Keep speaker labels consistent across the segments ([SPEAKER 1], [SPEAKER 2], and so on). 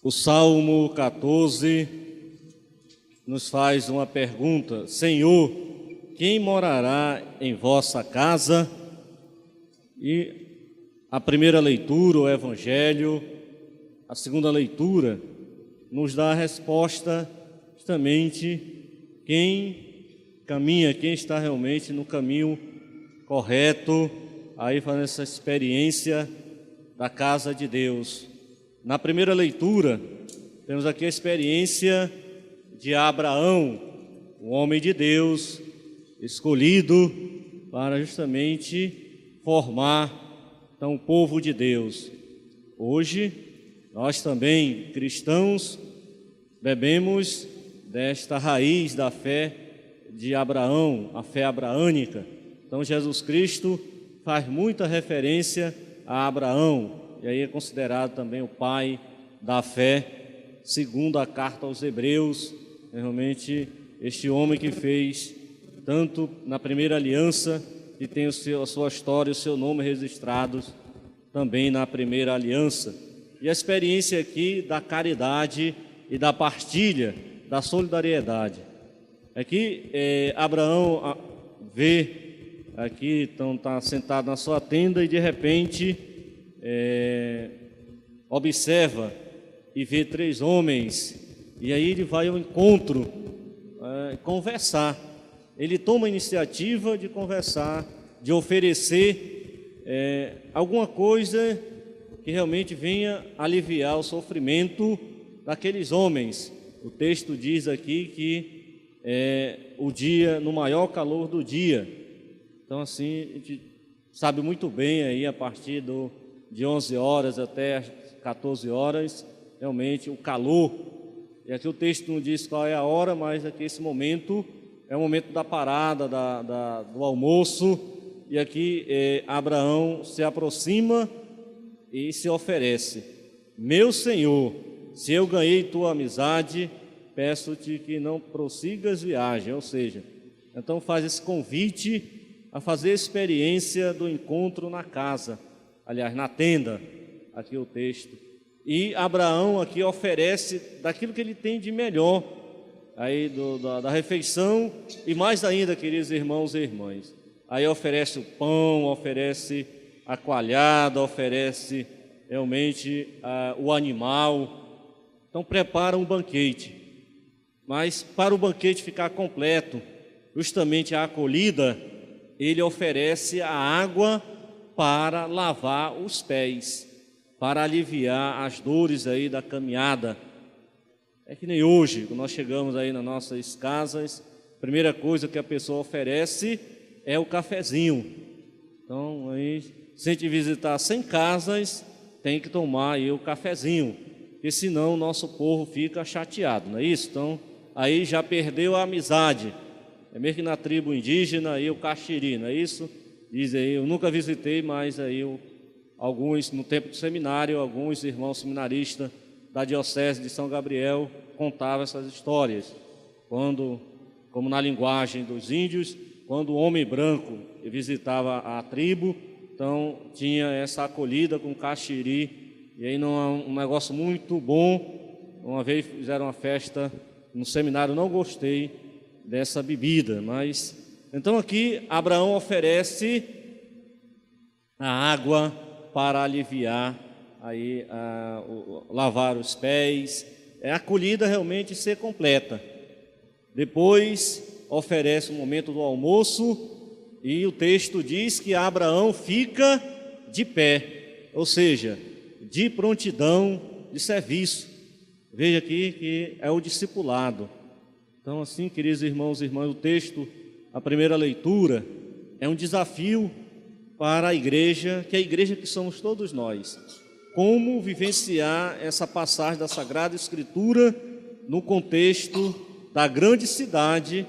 [SPEAKER 1] O Salmo 14 nos faz uma pergunta: Senhor, quem morará em vossa casa? E a primeira leitura, o Evangelho, a segunda leitura, nos dá a resposta justamente quem caminha, quem está realmente no caminho correto, aí fazendo essa experiência da casa de Deus. Na primeira leitura, temos aqui a experiência de Abraão, um homem de Deus, escolhido para justamente formar então, o povo de Deus. Hoje, nós também, cristãos, bebemos desta raiz da fé de Abraão, a fé abraânica. Então, Jesus Cristo faz muita referência a Abraão, e aí é considerado também o pai da fé, segundo a carta aos Hebreus, realmente este homem que fez tanto na primeira aliança, que tem a sua história, o seu nome registrados também na primeira aliança. E a experiência aqui da caridade e da partilha, da solidariedade. Aqui Abraão vê, aqui então está sentado na sua tenda e de repente observa e vê 3 homens, e aí ele vai ao encontro, conversar. Ele toma a iniciativa de conversar, de oferecer alguma coisa que realmente venha aliviar o sofrimento daqueles homens. O texto diz aqui que o dia, no maior calor do dia. Então assim, a gente sabe muito bem aí a partir de 11 horas até 14 horas, realmente o calor. E aqui o texto não diz qual é a hora, mas aqui esse momento é o momento da parada, do almoço. E aqui Abraão se aproxima e se oferece: meu Senhor, se eu ganhei tua amizade, peço-te que não prossigas viagem. Ou seja, então faz esse convite a fazer a experiência do encontro na casa, aliás, na tenda, aqui o texto. E Abraão aqui oferece daquilo que ele tem de melhor, aí da refeição, e mais ainda, queridos irmãos e irmãs, aí oferece o pão, oferece a coalhada, oferece realmente o animal. Então prepara um banquete, mas para o banquete ficar completo, justamente a acolhida, ele oferece a água para lavar os pés, para aliviar as dores aí da caminhada. É que nem hoje, quando nós chegamos aí nas nossas casas, a primeira coisa que a pessoa oferece é o cafezinho. Então, aí, se a gente visitar 100 casas, tem que tomar aí o cafezinho, porque senão o nosso povo fica chateado, não é isso? Então, aí já perdeu a amizade. É mesmo que na tribo indígena, aí o caxiri, não é isso? Diz aí, eu nunca visitei, mas aí alguns, no tempo do seminário, alguns irmãos seminaristas da Diocese de São Gabriel contavam essas histórias. Quando, como na linguagem dos índios, quando o homem branco visitava a tribo, então tinha essa acolhida com caxiri, e aí não é um negócio muito bom. Uma vez fizeram uma festa no seminário, não gostei dessa bebida, mas então aqui Abraão oferece a água para aliviar aí lavar os pés, a acolhida realmente ser completa. Depois oferece o momento do almoço e o texto diz que Abraão fica de pé, ou seja, de prontidão de serviço. Veja aqui que é o discipulado. Então assim, queridos irmãos e irmãs, o texto, a primeira leitura, é um desafio para a igreja, que é a igreja que somos todos nós. Como vivenciar essa passagem da Sagrada Escritura no contexto da grande cidade,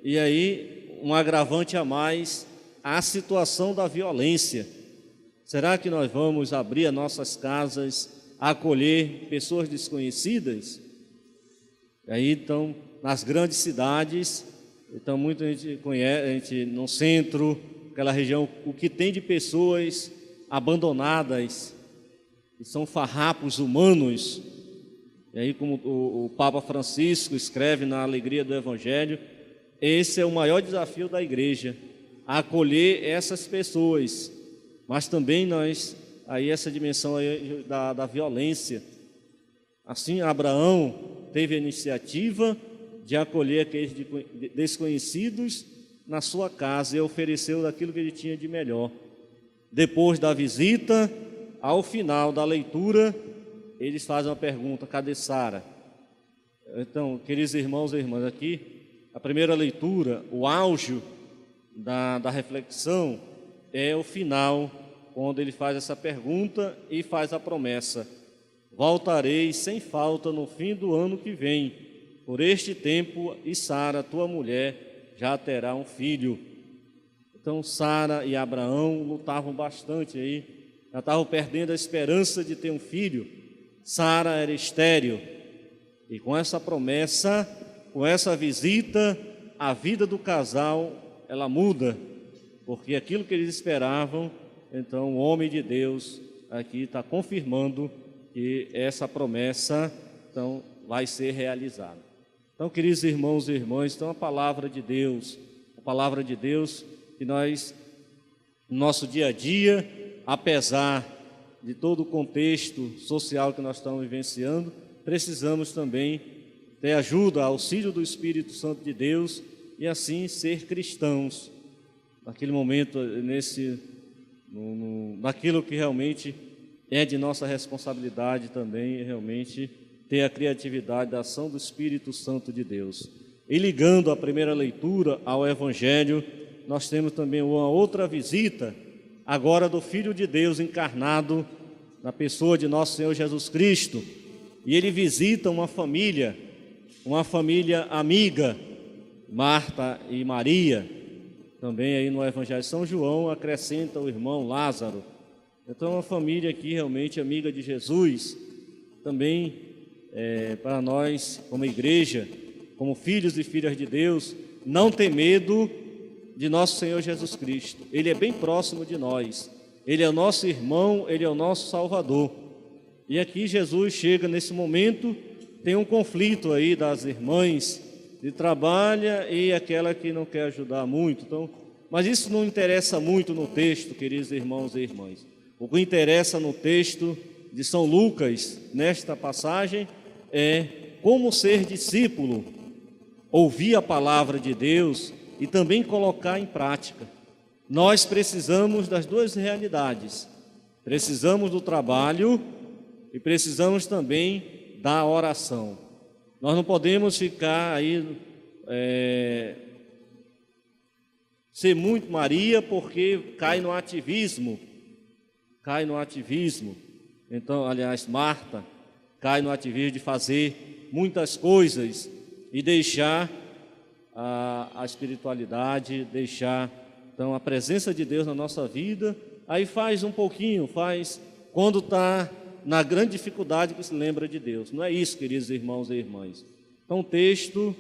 [SPEAKER 1] e aí um agravante a mais, a situação da violência. Será que nós vamos abrir as nossas casas a acolher pessoas desconhecidas? E aí então, nas grandes cidades, então muita gente conhece, a gente no centro, aquela região, o que tem de pessoas abandonadas, que são farrapos humanos, E aí, como o Papa Francisco escreve na Alegria do Evangelho, esse é o maior desafio da igreja, acolher essas pessoas, mas também aí essa dimensão aí da violência. Assim, Abraão teve a iniciativa de acolher aqueles desconhecidos na sua casa e ofereceu daquilo que ele tinha de melhor. Depois da visita, ao final da leitura, eles fazem uma pergunta: cadê Sara? Então, queridos irmãos e irmãs, aqui, a primeira leitura, o auge da reflexão é o final, quando ele faz essa pergunta e faz a promessa: voltarei sem falta no fim do ano que vem, por este tempo, e Sara, tua mulher, já terá um filho. Então, Sara e Abraão lutavam bastante aí, já estavam perdendo a esperança de ter um filho. Sara era estéril, e com essa promessa, com essa visita, a vida do casal, ela muda, porque aquilo que eles esperavam, então o homem de Deus aqui está confirmando que essa promessa, então, vai ser realizada. Então, queridos irmãos e irmãs, então a palavra de Deus que nós, no nosso dia a dia, apesar de todo o contexto social que nós estamos vivenciando, precisamos também ter ajuda, auxílio do Espírito Santo de Deus e assim ser cristãos, naquele momento, naquilo que realmente é de nossa responsabilidade também, realmente ter a criatividade da ação do Espírito Santo de Deus. E ligando a primeira leitura ao Evangelho, nós temos também uma outra visita, agora do Filho de Deus encarnado na pessoa de nosso Senhor Jesus Cristo. E ele visita uma família amiga, Marta e Maria. Também aí no Evangelho de São João acrescenta o irmão Lázaro. Então, uma família aqui realmente amiga de Jesus, também para nós, como igreja, como filhos e filhas de Deus, não ter medo de nosso Senhor Jesus Cristo. Ele é bem próximo de nós, Ele é o nosso irmão, Ele é o nosso Salvador. E aqui Jesus chega nesse momento, tem um conflito aí das irmãs de trabalha e aquela que não quer ajudar muito. Então, mas isso não interessa muito no texto, queridos irmãos e irmãs. O que interessa no texto de São Lucas, nesta passagem, é como ser discípulo, ouvir a palavra de Deus e também colocar em prática. Nós precisamos das duas realidades. Precisamos do trabalho e precisamos também da oração. Nós não podemos ficar aí, ser muito Maria, porque cai no ativismo. Então, aliás, Marta cai no ativismo de fazer muitas coisas e deixar a espiritualidade, deixar então a presença de Deus na nossa vida. Aí faz um pouquinho, quando está na grande dificuldade que se lembra de Deus. Não é isso, queridos irmãos e irmãs. Então o texto,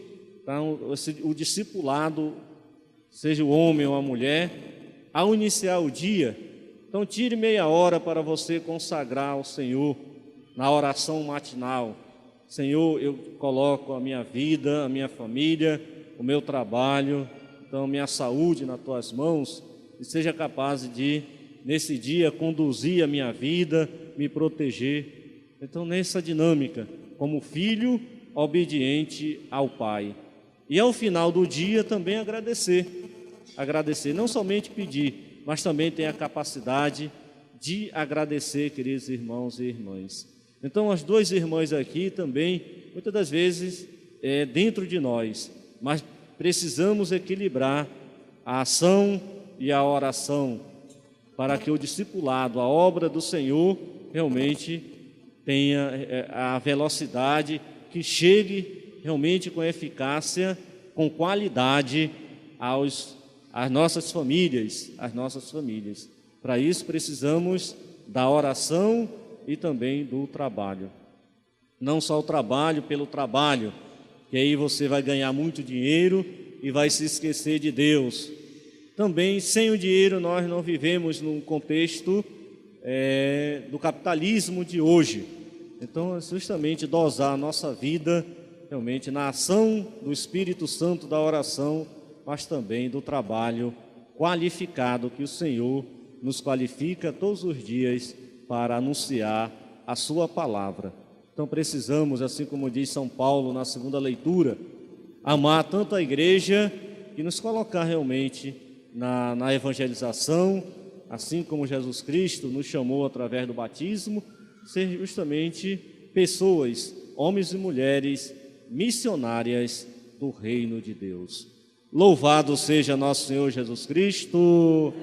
[SPEAKER 1] o discipulado, seja o homem ou a mulher, ao iniciar o dia, então tire meia hora para você consagrar ao Senhor na oração matinal. Senhor, eu coloco a minha vida, a minha família, o meu trabalho, então minha saúde nas tuas mãos, e seja capaz de, nesse dia, conduzir a minha vida, me proteger. Então, nessa dinâmica, como filho obediente ao Pai. E ao final do dia também agradecer, não somente pedir, mas também ter a capacidade de agradecer, queridos irmãos e irmãs. Então, as duas irmãs aqui também, muitas das vezes, dentro de nós, mas precisamos equilibrar a ação e a oração, para que o discipulado, a obra do Senhor, realmente tenha a velocidade, que chegue realmente com eficácia, com qualidade às nossas famílias. Para isso precisamos da oração e também do trabalho. Não só o trabalho pelo trabalho, que aí você vai ganhar muito dinheiro e vai se esquecer de Deus. Também, sem o dinheiro, nós não vivemos num contexto do capitalismo de hoje. Então, é justamente dosar a nossa vida realmente na ação do Espírito Santo da oração, mas também do trabalho qualificado que o Senhor nos qualifica todos os dias para anunciar a sua palavra. Então precisamos, assim como diz São Paulo na segunda leitura, amar tanto a igreja e nos colocar realmente na evangelização, assim como Jesus Cristo nos chamou através do batismo, ser justamente pessoas, homens e mulheres missionárias do reino de Deus. Louvado seja nosso Senhor Jesus Cristo.